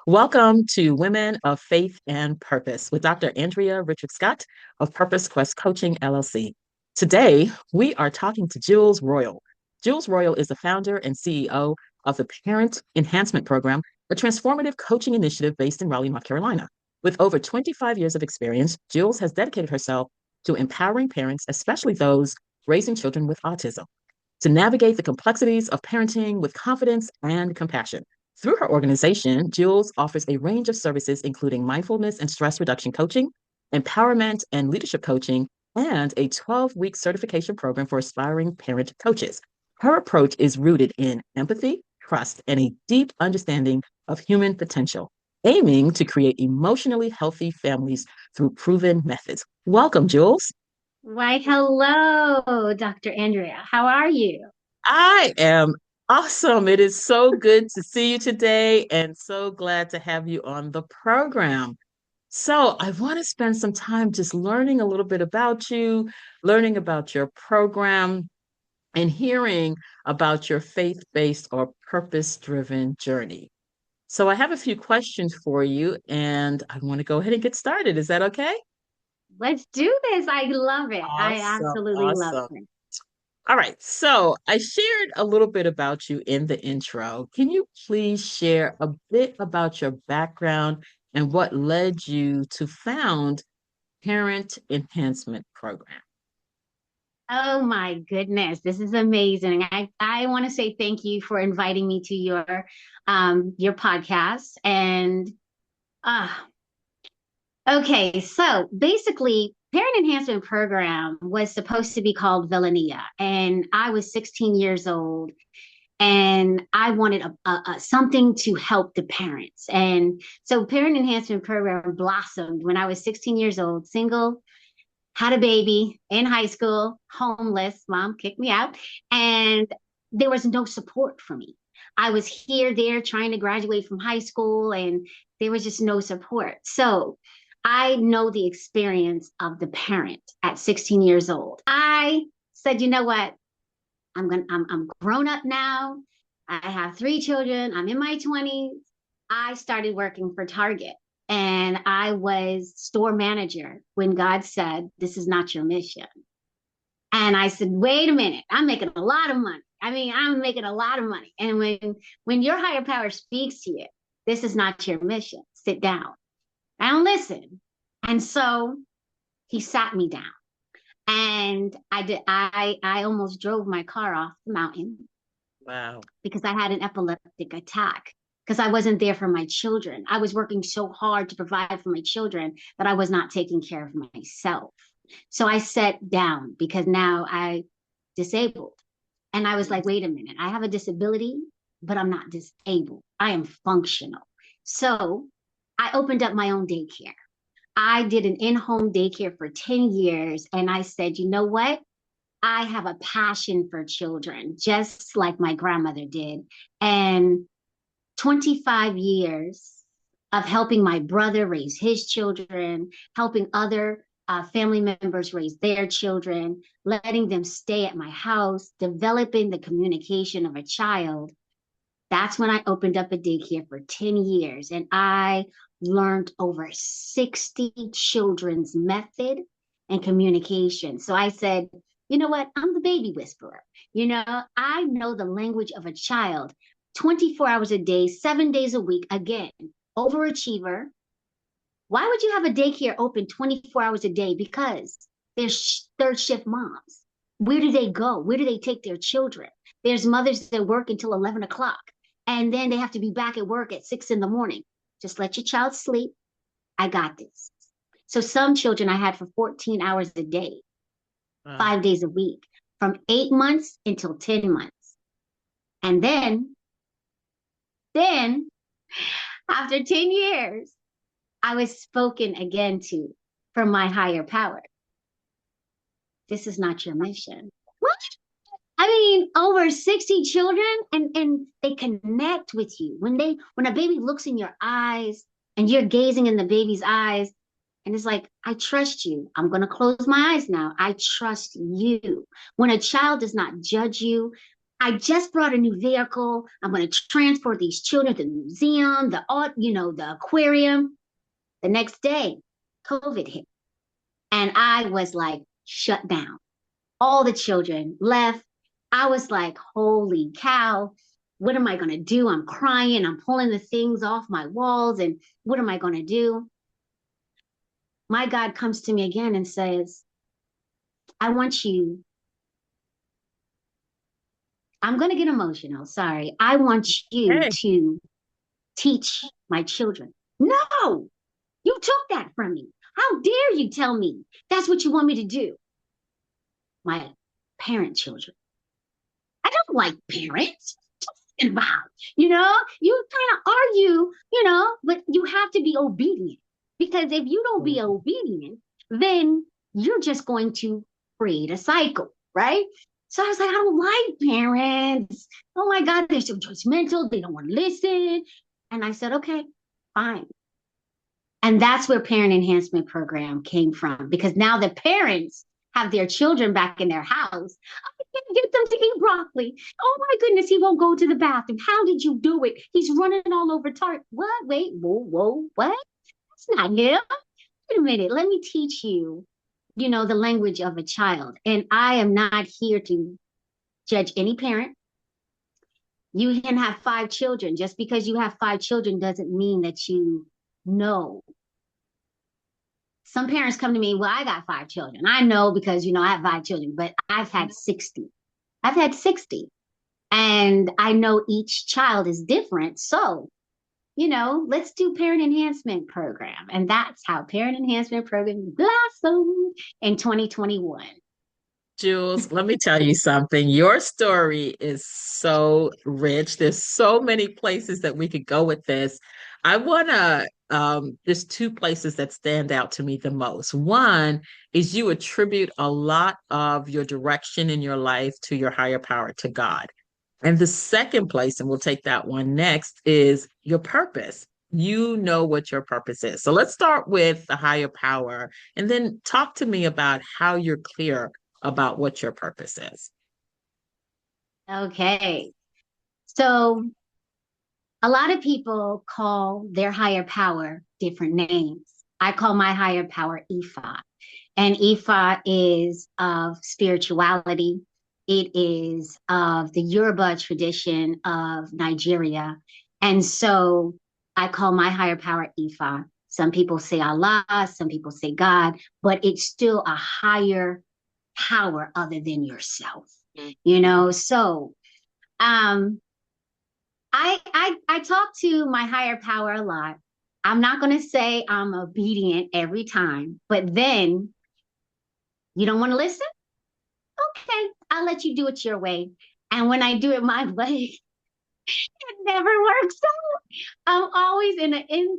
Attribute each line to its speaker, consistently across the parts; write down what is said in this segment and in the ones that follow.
Speaker 1: Welcome to Women of Faith and Purpose with Dr. Andrea Richards Scott of Purpose Quest Coaching, LLC. Today, we are talking to Jules Royal. Jules Royal is the founder and CEO of the Parent Enhancement Program, a transformative coaching initiative based in Raleigh, North Carolina. With over 25 years of experience, Jules has dedicated herself to empowering parents, especially those raising children with autism, to navigate the complexities of parenting with confidence and compassion. Through her organization, Jules offers a range of services, including mindfulness and stress reduction coaching, empowerment and leadership coaching, and a 12-week certification program for aspiring parent coaches. Her approach is rooted in empathy, trust, and a deep understanding of human potential, aiming to create emotionally healthy families through proven methods. Welcome, Jules.
Speaker 2: Why, hello, Dr. Andrea. How are you?
Speaker 1: I am awesome. It is so good to see you today and so glad to have you on the program. So, I want to spend some time just learning a little bit about you, learning about your program, and hearing about your faith-based or purpose-driven journey. So, I have a few questions for you, and I want to go ahead and get started. Is that okay?
Speaker 2: Let's do this. I love it. I
Speaker 1: Awesome.
Speaker 2: absolutely love
Speaker 1: Awesome.
Speaker 2: it.
Speaker 1: All right. So I shared a little bit about you in the intro. Can you please share a bit about your background and what led you to found Parent Enhancement Program?
Speaker 2: Oh my goodness, this is amazing. I want to say thank you for inviting me to your podcast. And uh okay, so basically Parent Enhancement Program was supposed to be called Villania, and I was 16 years old and I wanted something to help the parents. And so Parent Enhancement Program blossomed when I was 16 years old, single, had a baby in high school, homeless. Mom kicked me out, and there was no support for me. I was here, there, trying to graduate from high school, and there was just no support. So I know the experience of the parent at 16 years old. I said, you know what? I'm grown up now. I have three children. I'm in my 20s. I started working for Target and I was store manager when God said, "This is not your mission." And I said, "Wait a minute, I'm making a lot of money. I'm making a lot of money." And when your higher power speaks to you, this is not your mission. Sit down. I don't listen. And so he sat me down. And I almost drove my car off the mountain
Speaker 1: Wow.
Speaker 2: because I had an epileptic attack because I wasn't there for my children. I was working so hard to provide for my children that I was not taking care of myself. So I sat down because now I disabled. And I was like, wait a minute, I have a disability, but I'm not disabled. I am functional. So I opened up my own daycare. I did an in-home daycare for 10 years. And I said, you know what? I have a passion for children, just like my grandmother did. And 25 years of helping my brother raise his children, helping other family members raise their children, letting them stay at my house, developing the communication of a child. That's when I opened up a daycare for 10 years and I learned over 60 children's method and communication. So I said, you know what? I'm the baby whisperer. I know the language of a child 24 hours a day, 7 days a week. Again, overachiever. Why would you have a daycare open 24 hours a day? Because there's third shift moms. Where do they go? Where do they take their children? There's mothers that work until 11 o'clock and then they have to be back at work at 6 in the morning. Just let your child sleep. I got this. So some children I had for 14 hours a day,
Speaker 1: Wow.
Speaker 2: 5 days a week, from 8 months until 10 months. And then after 10 years, I was spoken again to from my higher power. This is not your mission. What? Over 60 children and they connect with you. When a baby looks in your eyes and you're gazing in the baby's eyes, and it's like, I trust you. I'm going to close my eyes now. I trust you. When a child does not judge you, I just brought a new vehicle. I'm going to transport these children to the museum, the art, the aquarium. The next day, COVID hit. And I was like shut down. All the children left. I was like, holy cow, what am I going to do? I'm crying. I'm pulling the things off my walls. And what am I going to do? My God comes to me again and says, I want you, I'm going to get emotional. Sorry. I want you
Speaker 1: Hey,
Speaker 2: to teach my children. No, you took that from me. How dare you tell me that's what you want me to do? My parent children. I don't like parents. About, you kind of argue, but you have to be obedient because if you don't be obedient, then you're just going to create a cycle, right? So I was like, I don't like parents. Oh my God, they're so judgmental. They don't want to listen. And I said, okay, fine. And that's where Parent Enhancement Program came from because now the parents have their children back in their house. I can't get them to eat broccoli. Oh my goodness, he won't go to the bathroom. How did you do it? He's running all over tart. What? Wait, whoa, what? That's not him. Wait a minute. Let me teach you, the language of a child. And I am not here to judge any parent. You can have 5 children. Just because you have 5 children doesn't mean that you know. Some parents come to me, well, I got 5 children. I know because, I have 5 children, but I've had 60. I've had 60. And I know each child is different. So, let's do Parent Enhancement Program. And that's how Parent Enhancement Program blossomed in 2021.
Speaker 1: Jules, let me tell you something. Your story is so rich. There's so many places that we could go with this. I want to, there's two places that stand out to me the most. One is you attribute a lot of your direction in your life to your higher power, to God. And the second place, and we'll take that one next, is your purpose. You know what your purpose is. So let's start with the higher power and then talk to me about how you're clear about what your purpose is.
Speaker 2: Okay. So a lot of people call their higher power different names. I call my higher power Ifa. And Ifa is of spirituality. It is of the Yoruba tradition of Nigeria. And so I call my higher power Ifa. Some people say Allah, some people say God, but it's still a higher power other than yourself. So um I talk to my higher power a lot. I'm not going to say I'm obedient every time, but then you don't want to listen? Okay, I'll let you do it your way. And when I do it my way, it never works out. I'm always in an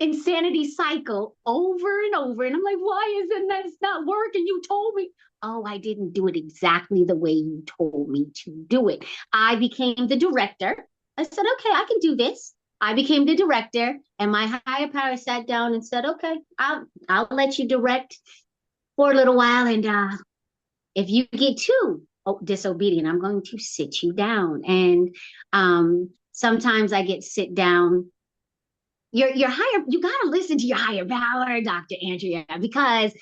Speaker 2: insanity cycle over and over. And I'm like, why isn't that it's not working? You told me. Oh, I didn't do it exactly the way you told me to do it. I became the director. I said, okay, I can do this. I became the director, and my higher power sat down and said, okay, I'll let you direct for a little while. And if you get too disobedient, I'm going to sit you down. And sometimes I get sit down. Your higher, you got to listen to your higher power, Dr. Andrea, because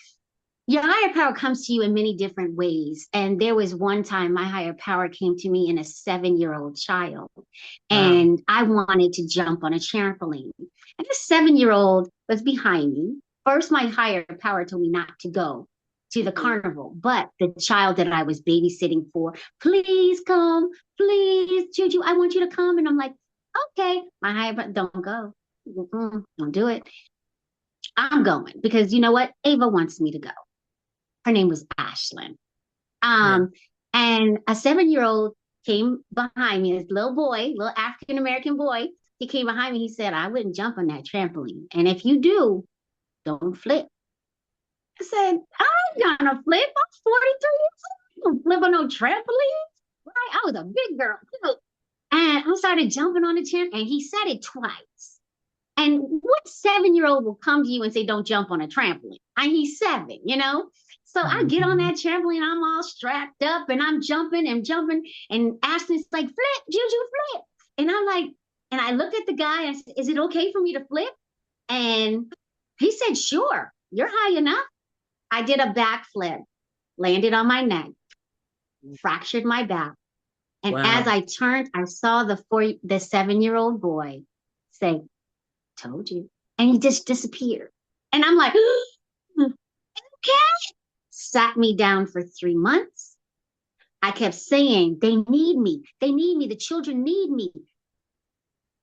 Speaker 2: your higher power comes to you in many different ways. And there was one time my higher power came to me in a 7-year-old child,
Speaker 1: Wow.
Speaker 2: and I wanted to jump on a trampoline. And the 7-year-old was behind me. First, my higher power told me not to go to the carnival, but the child that I was babysitting for, please come, please, Juju, I want you to come. And I'm like, okay, my higher power, don't go. Don't do it. I'm going because you know what? Ava wants me to go. Her name was Ashlyn.
Speaker 1: Yeah.
Speaker 2: Um, and a 7-year-old came behind me, this little boy, little African American boy. He came behind me. He said, I wouldn't jump on that trampoline. And if you do, don't flip. I said, I'm gonna flip. I'm 43 years old. I don't flip on no trampoline. Right? I was a big girl too. And I started jumping on the trampoline, and he said it twice. And what 7-year-old will come to you and say, don't jump on a trampoline? And he's 7, you know? So I get on
Speaker 1: Mhm.
Speaker 2: that trampoline, I'm all strapped up and I'm jumping and jumping. And Ashton's like, flip, Juju, flip. And I'm like, and I look at the guy and I said, is it okay for me to flip? And he said, sure, you're high enough. I did a backflip, landed on my neck, fractured my back. And as
Speaker 1: Wow.
Speaker 2: I turned, I saw the 7-year-old boy say, told you. And he just disappeared. And I'm like, okay. Sat me down for 3 months. I kept saying, they need me. They need me. The children need me.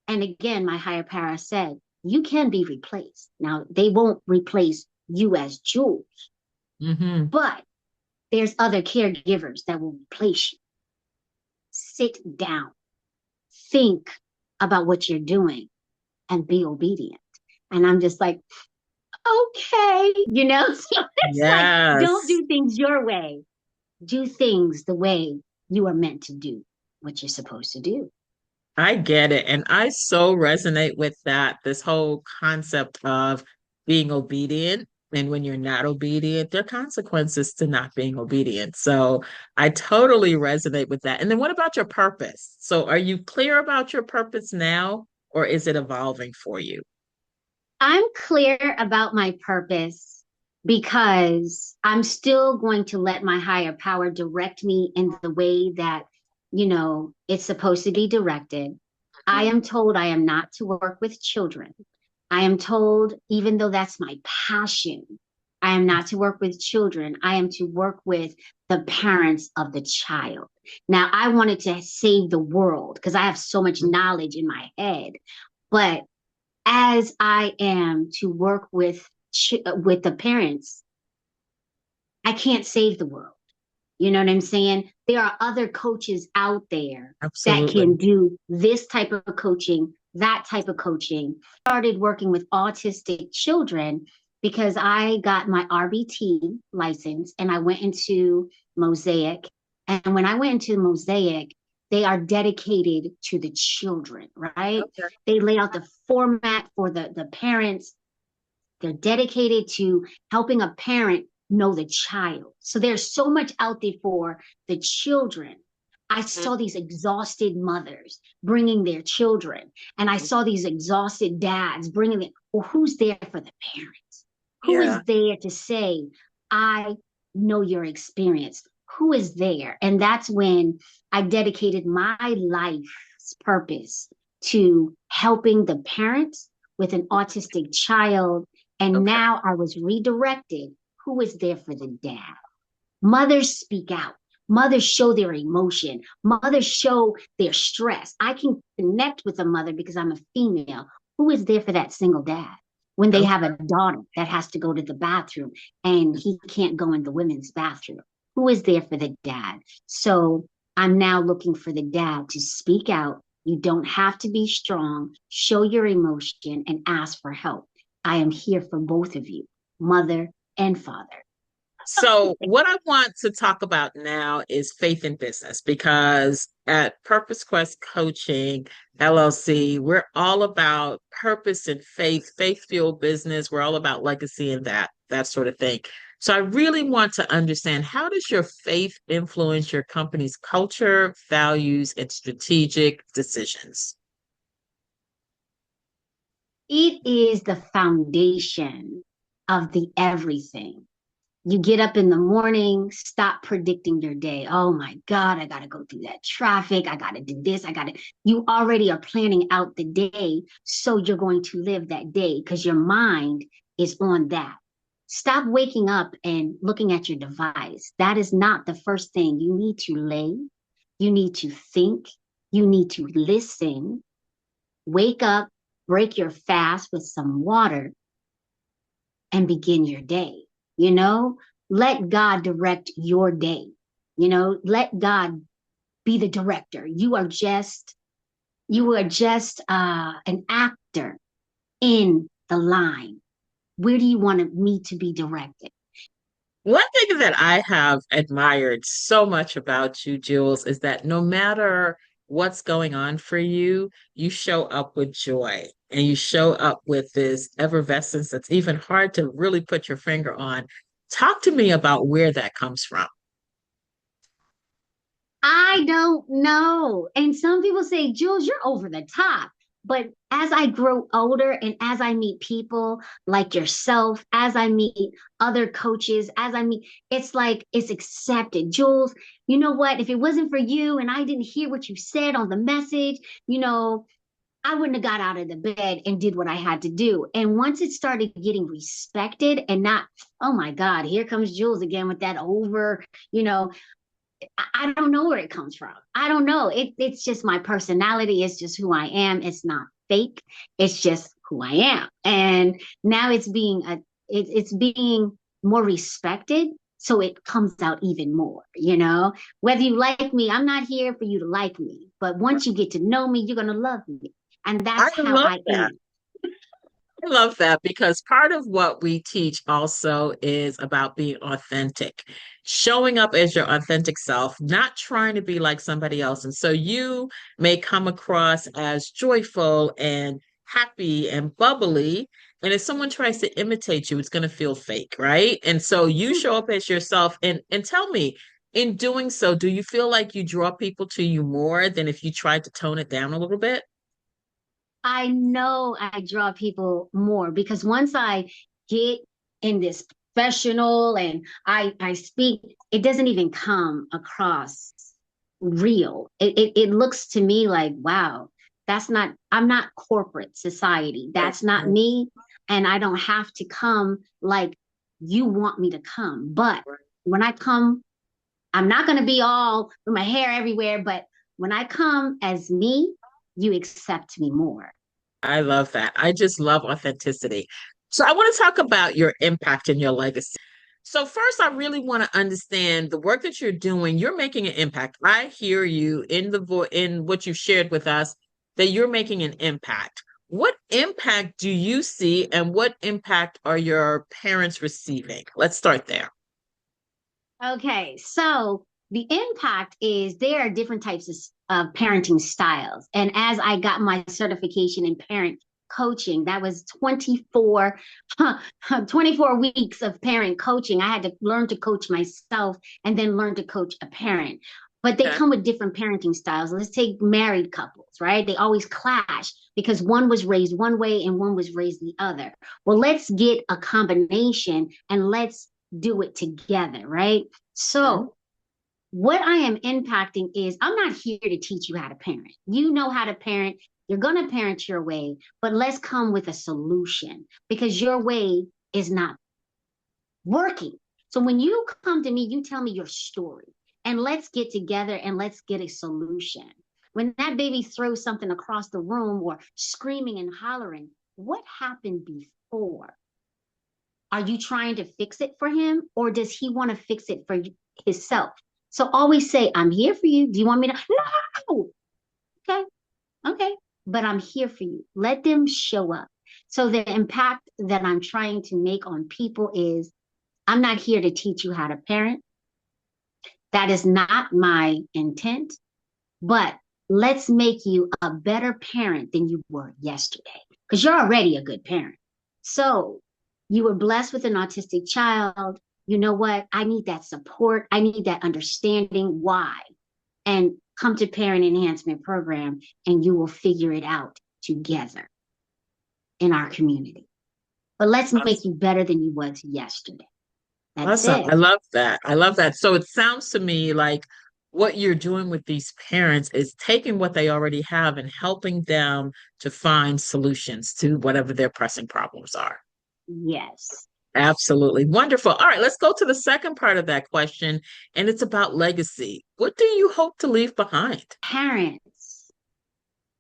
Speaker 2: And again, my higher power said, you can be replaced. Now, they won't replace you as Jules,
Speaker 1: Hmm.
Speaker 2: but there's other caregivers that will replace you. Sit down, think about what you're doing, and be obedient. And I'm just like, okay, you know? So it's like, don't
Speaker 1: Yes.
Speaker 2: do things your way. Do things the way you are meant to do what you're supposed to do.
Speaker 1: I get it. And I so resonate with that, this whole concept of being obedient. And when you're not obedient, there are consequences to not being obedient. So I totally resonate with that. And then what about your purpose? So are you clear about your purpose now, or is it evolving for you?
Speaker 2: I'm clear about my purpose because I'm still going to let my higher power direct me in the way that, it's supposed to be directed. I am told I am not to work with children. I am told, even though that's my passion, I am not to work with children. I am to work with the parents of the child. Now, I wanted to save the world because I have so much knowledge in my head, but as I am to work with the parents, I can't save the world. You know what I'm saying? There are other coaches out there that can
Speaker 1: Absolutely.
Speaker 2: do this type of coaching, that type of coaching. Started working with autistic children because I got my RBT license and I went into Mosaic. And when I went into Mosaic, they are dedicated to the children, right?
Speaker 1: Okay.
Speaker 2: They lay out the format for the parents. They're dedicated to helping a parent know the child. So there's so much out there for the children. I saw these exhausted mothers bringing their children, and I saw these exhausted dads bringing them. Well, who's there for the parents? Who
Speaker 1: Yeah.
Speaker 2: is there to say, I know your experience? Who is there? And that's when I dedicated my life's purpose to helping the parents with an autistic child. And
Speaker 1: Okay.
Speaker 2: now I was redirected. Who is there for the dad? Mothers speak out. Mothers show their emotion. Mothers show their stress. I can connect with a mother because I'm a female. Who is there for that single dad? When they have
Speaker 1: Okay.
Speaker 2: a daughter that has to go to the bathroom and he can't go in the women's bathroom. Who is there for the dad? So I'm now looking for the dad to speak out. You don't have to be strong. Show your emotion and ask for help. I am here for both of you, mother and father.
Speaker 1: So, what I want to talk about now is faith in business because at Purpose Quest Coaching LLC, we're all about purpose and faith, faith-fueled business. We're all about legacy and that sort of thing. So, I really want to understand, how does your faith influence your company's culture, values, and strategic decisions?
Speaker 2: It is the foundation of the everything. You get up in the morning, stop predicting your day. Oh my God, I got to go through that traffic. I got to do this. You already are planning out the day. So you're going to live that day because your mind is on that. Stop waking up and looking at your device. That is not the first thing. You need to lay, you need to think, you need to listen, wake up, break your fast with some water, and begin your day. You know, let God direct your day. Let God be the director. You are just an actor in the line. Where do you want me to be directed?
Speaker 1: One thing that I have admired so much about you, Jules, is that no matter what's going on for you, you show up with joy and you show up with this effervescence that's even hard to really put your finger on. Talk to me about where that comes from.
Speaker 2: I don't know. And some people say, Jules, you're over the top. But as I grow older and as I meet people like yourself, as I meet other coaches, as I meet, it's like it's accepted. Jules, you know what? If it wasn't for you and I didn't hear what you said on the message, you know, I wouldn't have got out of the bed and did what I had to do. And once it started getting respected and not, oh my God, here comes Jules again with that over, you know, I don't know where it comes from. I don't know. It's just my personality. It's just who I am. It's not fake. It's just who I am. And now it's being more respected. So it comes out even more, you know, whether you like me, I'm not here for you to like me, but once you get to know me, you're going to love me. And
Speaker 1: I
Speaker 2: that's how
Speaker 1: love
Speaker 2: I
Speaker 1: that.
Speaker 2: am.
Speaker 1: I love that because part of what we teach also is about being authentic, showing up as your authentic self, not trying to be like somebody else. And so you may come across as joyful and happy and bubbly. And if someone tries to imitate you, it's going to feel fake, right? And so you show up as yourself and tell me, in doing so, do you feel like you draw people to you more than if you tried to tone it down a little bit?
Speaker 2: I know I draw people more because once I get in this professional and I speak, it doesn't even come across real. It looks to me like, wow, I'm not corporate society. That's not
Speaker 1: Right.
Speaker 2: me. And I don't have to come like you want me to come. But when I come, I'm not going to be all with my hair everywhere. But when I come as me, you accept me more.
Speaker 1: I love that. I just love authenticity. So I want to talk about your impact and your legacy. So first, I really want to understand the work that you're doing. You're making an impact. I hear you in in what you've shared with us that you're making an impact. What impact do you see, and what impact are your parents receiving? Let's start there.
Speaker 2: Okay, so the impact is there are different types of parenting styles. And as I got my certification in parent coaching, that was 24 weeks of parent coaching. I had to learn to coach myself and then learn to coach a parent. But they
Speaker 1: Okay.
Speaker 2: come with different parenting styles. Let's take married couples, right? They always clash because one was raised one way and one was raised the other. Well, let's get a combination and let's do it together, right?
Speaker 1: Mhm.
Speaker 2: So, what I am impacting is I'm not here to teach you how to parent. You know how to parent. You're going to parent your way, but let's come with a solution because your way is not working. So, when you come to me, you tell me your story and let's get together and let's get a solution. When that baby throws something across the room or screaming and hollering, what happened before? Are you trying to fix it for him or does he want to fix it for himself? So always say, I'm here for you. Do you want me to? No. Okay. Okay. But I'm here for you. Let them show up. So the impact that I'm trying to make on people is I'm not here to teach you how to parent. That is not my intent. But let's make you a better parent than you were yesterday because you're already a good parent. So you were blessed with an autistic child. You know what? I need that support. I need that understanding why. And come to Parent Enhancement Program and you will figure it out together in our community. But let's make you better than you was yesterday. That's
Speaker 1: Awesome.
Speaker 2: it.
Speaker 1: I love that. I love that. So it sounds to me like what you're doing with these parents is taking what they already have and helping them to find solutions to whatever their pressing problems are.
Speaker 2: Yes.
Speaker 1: Absolutely. Wonderful. All right, let's go to the second part of that question, and it's about legacy. What do you hope to leave behind?
Speaker 2: Parents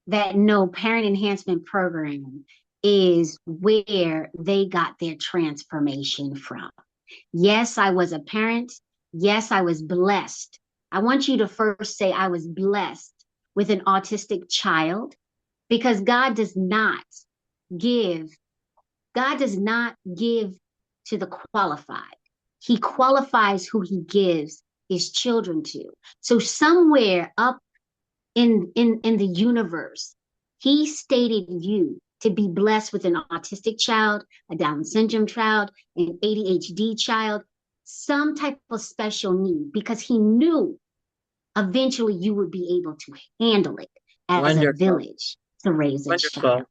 Speaker 2: that know Parent Enhancement Program is where they got their transformation from. Yes, I was a parent. Yes, I was blessed. I want you to first say, I was blessed with an autistic child because give, God does not give to the qualified. He qualifies who he gives his children to. So somewhere up in the universe. He stated you to be blessed with an autistic child, a Down syndrome child, an ADHD child, some type of special need, because he knew eventually you would be able to handle it as a
Speaker 1: Wonderful.
Speaker 2: village to raise a
Speaker 1: Wonderful.
Speaker 2: child.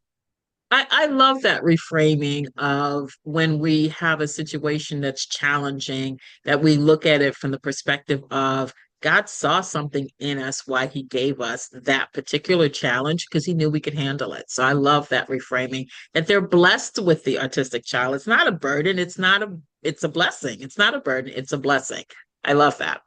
Speaker 1: I love that reframing of when we have a situation that's challenging, that we look at it from the perspective of God saw something in us why he gave us that particular challenge because he knew we could handle it. So I love that reframing that they're blessed with the autistic child. It's not a burden, it's a blessing. It's not a burden, it's a blessing. I love that.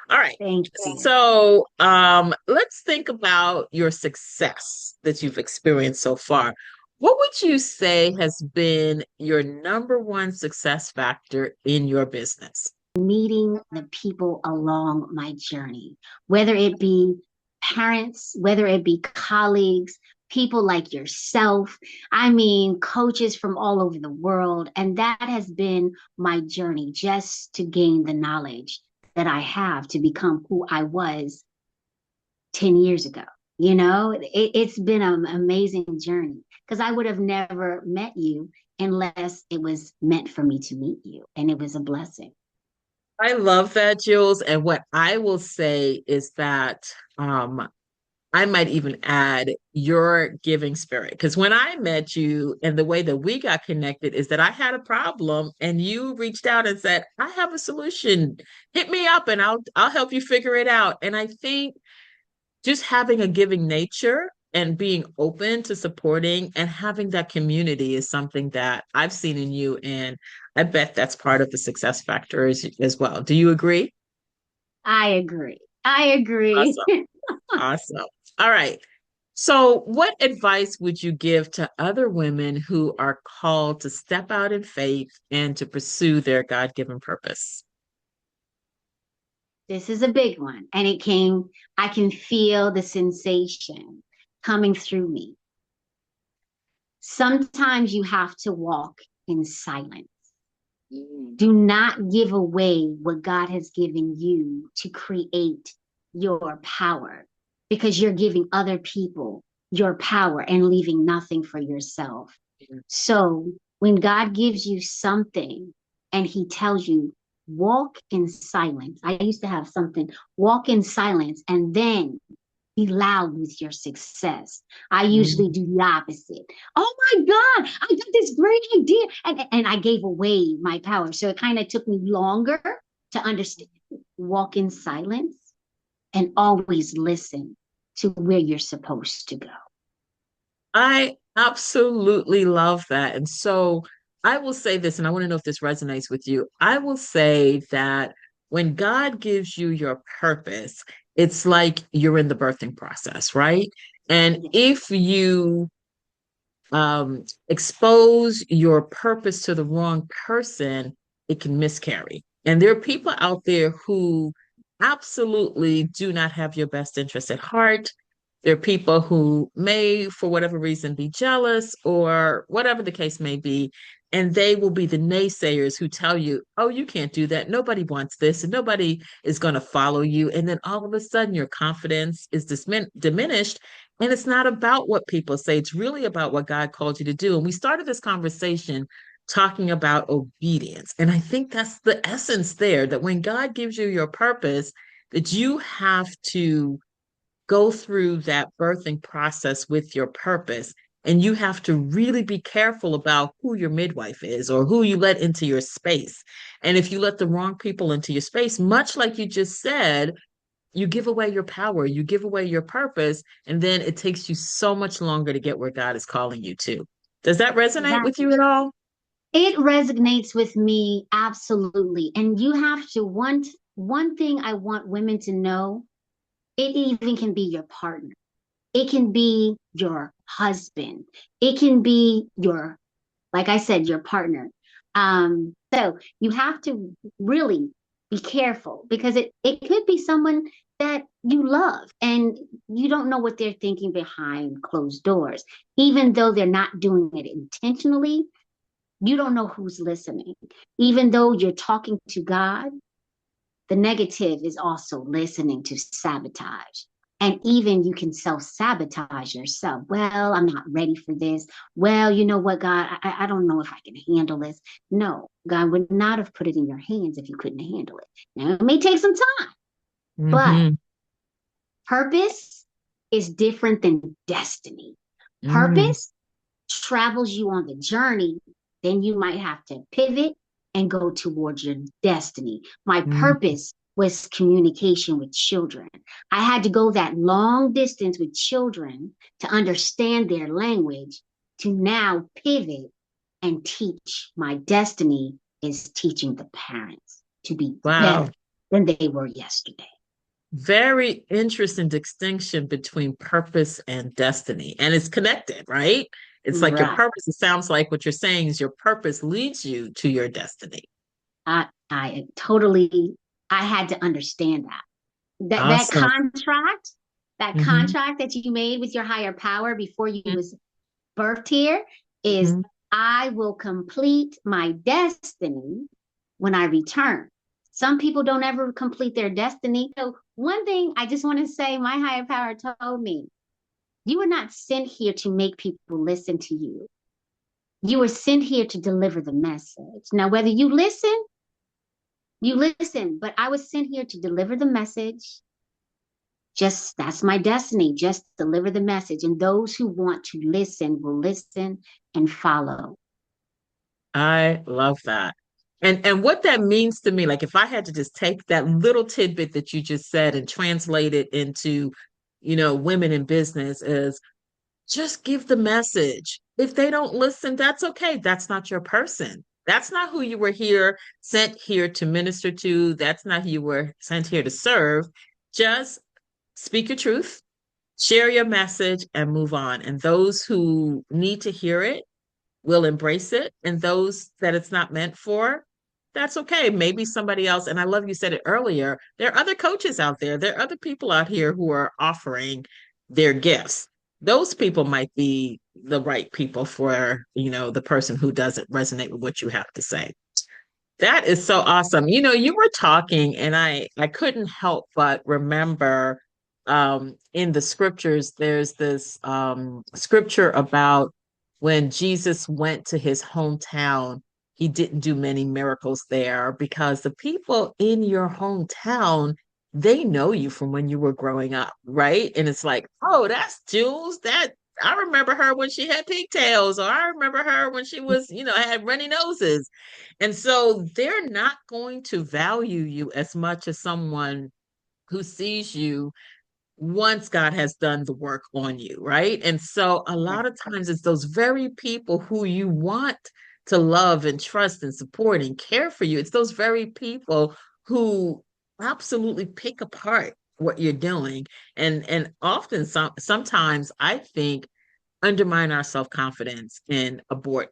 Speaker 1: All right.
Speaker 2: Thank you.
Speaker 1: So, let's think about your success that you've experienced so far. What would you say has been your number one success factor in your business?
Speaker 2: Meeting the people along my journey, whether it be parents, whether it be colleagues, people like yourself. I mean, coaches from all over the world. And that has been my journey just to gain the knowledge that I have to become who I was 10 years ago. It's been an amazing journey because I would have never met you unless it was meant for me to meet you. And it was a blessing.
Speaker 1: I love that, Jules. And what I will say is that I might even add your giving spirit. Because when I met you and the way that we got connected is that I had a problem and you reached out and said, I have a solution. Hit me up and I'll help you figure it out. And I think just having a giving nature and being open to supporting and having that community is something that I've seen in you. And I bet that's part of the success factor as well. Do you agree?
Speaker 2: I agree. I agree.
Speaker 1: Awesome. Awesome. All right. So, what advice would you give to other women who are called to step out in faith and to pursue their God-given purpose?
Speaker 2: This is a big one. And I can feel the sensation coming through me. Sometimes you have to walk in silence.
Speaker 1: Mm.
Speaker 2: Do not give away what God has given you to create your power because you're giving other people your power and leaving nothing for yourself. So when God gives you something and he tells you, walk in silence. I used to have something, walk in silence and then be loud with your success. I usually
Speaker 1: Mm.
Speaker 2: do the opposite. Oh my God, I got this great idea. And I gave away my power. So it kind of took me longer to understand. Walk in silence and always listen to where you're supposed to go.
Speaker 1: I absolutely love that. And so I will say this, and I want to know if this resonates with you. I will say that when God gives you your purpose, it's like you're in the birthing process, right? And
Speaker 2: Yes.
Speaker 1: if you expose your purpose to the wrong person, it can miscarry. And there are people out there who absolutely do not have your best interest at heart. There are people who may, for whatever reason, be jealous or whatever the case may be. And they will be the naysayers who tell you, oh, you can't do that. Nobody wants this and nobody is going to follow you. And then all of a sudden, your confidence is diminished. And it's not about what people say, it's really about what God called you to do. And we started this conversation talking about obedience. And I think that's the essence there that when God gives you your purpose, that you have to go through that birthing process with your purpose. And you have to really be careful about who your midwife is or who you let into your space. And if you let the wrong people into your space, much like you just said, you give away your power, you give away your purpose, and then it takes you so much longer to get where God is calling you to. Does that resonate with
Speaker 2: Exactly.
Speaker 1: you at all?
Speaker 2: It resonates with me absolutely. And you have to one thing I want women to know, it even can be your partner. It can be your husband. It can be your, like I said, your partner. So you have to really be careful because it could be someone that you love and you don't know what they're thinking behind closed doors. Even though they're not doing it intentionally, you don't know who's listening. Even though you're talking to God, the negative is also listening to sabotage. And even you can self-sabotage yourself. Well, I'm not ready for this. Well, you know what, God, I don't know if I can handle this. No, God would not have put it in your hands if you couldn't handle it. Now, it may take some time, but
Speaker 1: Mm-hmm.
Speaker 2: purpose is different than destiny.
Speaker 1: Mm-hmm.
Speaker 2: Purpose travels you on the journey, then you might have to pivot and go towards your destiny. My purpose was communication with children. I had to go that long distance with children to understand their language, to now pivot and teach. My destiny is teaching the parents to be better
Speaker 1: Wow.
Speaker 2: than they were yesterday.
Speaker 1: Very interesting distinction between purpose and destiny. And it's connected, right? It's like your
Speaker 2: Right.
Speaker 1: purpose, it sounds like what you're saying is your purpose leads you to your destiny.
Speaker 2: I totally, I had to understand that. That
Speaker 1: Awesome.
Speaker 2: contract, that
Speaker 1: Hmm.
Speaker 2: contract that you made with your higher power before you was birthed here is,
Speaker 1: Hmm.
Speaker 2: I will complete my destiny when I return. Some people don't ever complete their destiny. So one thing I just want to say, my higher power told me, you were not sent here to make people listen to you. You were sent here to deliver the message. Now, whether you listen, but I was sent here to deliver the message. Just that's my destiny. Just deliver the message. And those who want to listen will listen and follow.
Speaker 1: I love that. And what that means to me, like if I had to just take that little tidbit that you just said and translate it into, women in business is just give the message. If they don't listen, that's okay. That's not your person. That's not who you were sent here to minister to. That's not who you were sent here to serve. Just speak your truth, share your message, and move on. And those who need to hear it will embrace it. And those that it's not meant for, that's okay. Maybe somebody else. And I love you said it earlier. There are other coaches out there. There are other people out here who are offering their gifts. Those people might be the right people for, the person who doesn't resonate with what you have to say. That is so awesome. You were talking and I couldn't help but remember in the scriptures there's this scripture about when Jesus went to his hometown, he didn't do many miracles there because the people in your hometown, they know you from when you were growing up, right? And it's like, "Oh, that's Jules. That I remember her when she had pigtails, or I remember her when she was, had runny noses." And so they're not going to value you as much as someone who sees you once God has done the work on you, right? And so a lot of times it's those very people who you want to love and trust and support and care for you. It's those very people who absolutely pick apart what you're doing. And often sometimes I think undermine our self-confidence and abort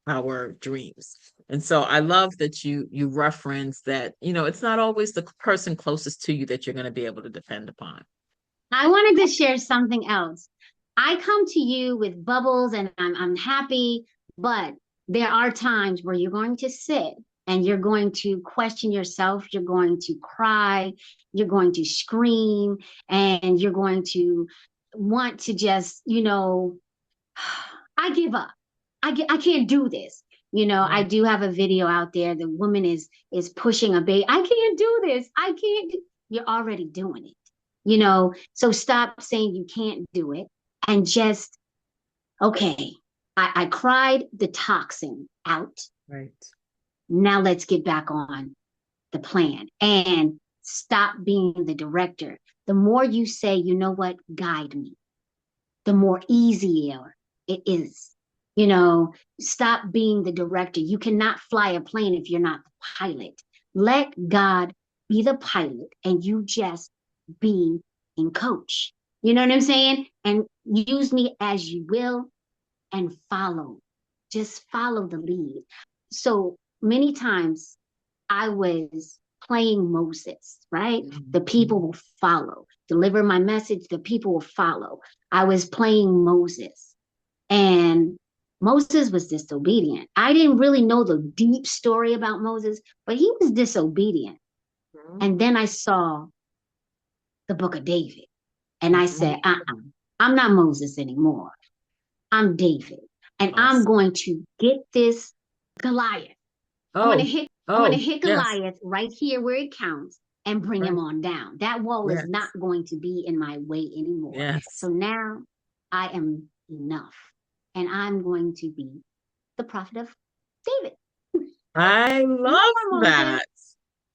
Speaker 1: our dreams. And so I love that you reference that, it's not always the person closest to you that you're going to be able to depend upon.
Speaker 2: I wanted to share something else. I come to you with bubbles and I'm happy, but there are times where you're going to sit and you're going to question yourself. You're going to cry. You're going to scream and you're going to want to just, I give up. I can't do this. I
Speaker 1: Right.
Speaker 2: do have a video out there. The woman is pushing a baby. I can't do this. I can't. You're already doing it. So stop saying you can't do it and just, okay, I cried the toxin out.
Speaker 1: Right.
Speaker 2: Now let's get back on the plan and stop being the director. The more you say, you know what, guide me, the more easier it is. You know, stop being the director. You cannot fly a plane if you're not the pilot. Let God be the pilot and you just be in coach. You know what I'm saying? And use me as you will and follow. Just follow the lead. So many times I was playing Moses, right? The people
Speaker 1: Mhm.
Speaker 2: will follow. Deliver my message, the people will follow. I was playing Moses, and Moses was disobedient. I didn't really know the deep story about Moses, but he was disobedient.
Speaker 1: Mhm.
Speaker 2: And then I saw the book of David. And I said, I'm not Moses anymore. I'm David. And I'm
Speaker 1: Awesome.
Speaker 2: going to get this Goliath.
Speaker 1: Oh,
Speaker 2: I'm gonna
Speaker 1: oh,
Speaker 2: hit
Speaker 1: yes,
Speaker 2: Goliath right here where it counts and bring him
Speaker 1: right.
Speaker 2: on down. That wall is not
Speaker 1: Yes,
Speaker 2: going to be in my way anymore. So
Speaker 1: yes.
Speaker 2: now I am enough. And I'm going to be the prophet of David.
Speaker 1: I
Speaker 2: No
Speaker 1: love
Speaker 2: more Moses.
Speaker 1: that.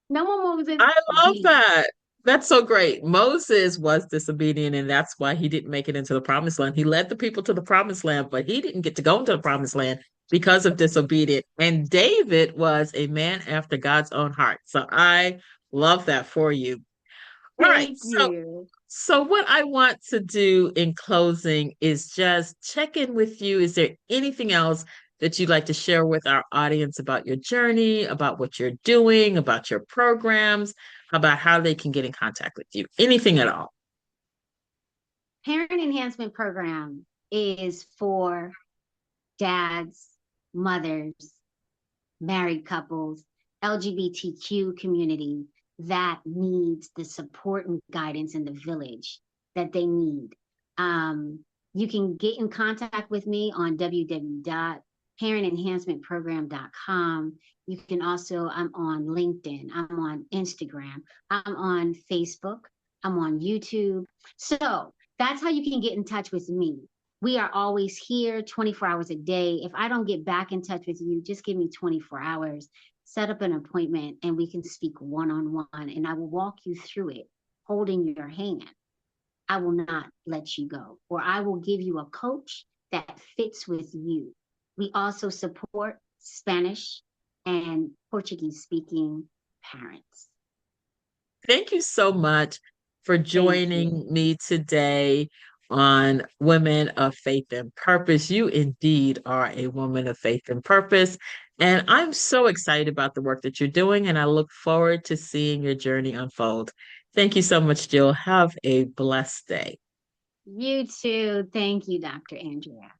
Speaker 2: No more Moses.
Speaker 1: I love
Speaker 2: David.
Speaker 1: that. That's so great. Moses was disobedient, and that's why he didn't make it into the promised land. He led the people to the promised land, but he didn't get to go into the promised land because of disobedience. And David was a man after God's own heart. So I love that for you. All right.
Speaker 2: Thank you.
Speaker 1: So what I want to do in closing is just check in with you. Is there anything else that you'd like to share with our audience about your journey, about what you're doing, about your programs, about how they can get in contact with you? Anything at all?
Speaker 2: Parent Enhancement Program is for dads, mothers, married couples, LGBTQ community that needs the support and guidance in the village that they need. Um, you can get in contact with me on www.parentenhancementprogram.com. You can also, I'm on LinkedIn, I'm on Instagram, I'm on Facebook, I'm on YouTube. So that's how you can get in touch with me. We are always here 24 hours a day. If I don't get back in touch with you, just give me 24 hours, set up an appointment, and we can speak one on one. And I will walk you through it, holding your hand. I will not let you go, or I will give you a coach that fits with you. We also support Spanish and Portuguese speaking parents.
Speaker 1: Thank you so much for
Speaker 2: Thank you.
Speaker 1: joining me today on Women of Faith and Purpose. You indeed are a woman of faith and purpose. And I'm so excited about the work that you're doing, and I look forward to seeing your journey unfold. Thank you so much, Jill. Have a blessed day.
Speaker 2: You too. Thank you, Dr. Andrea.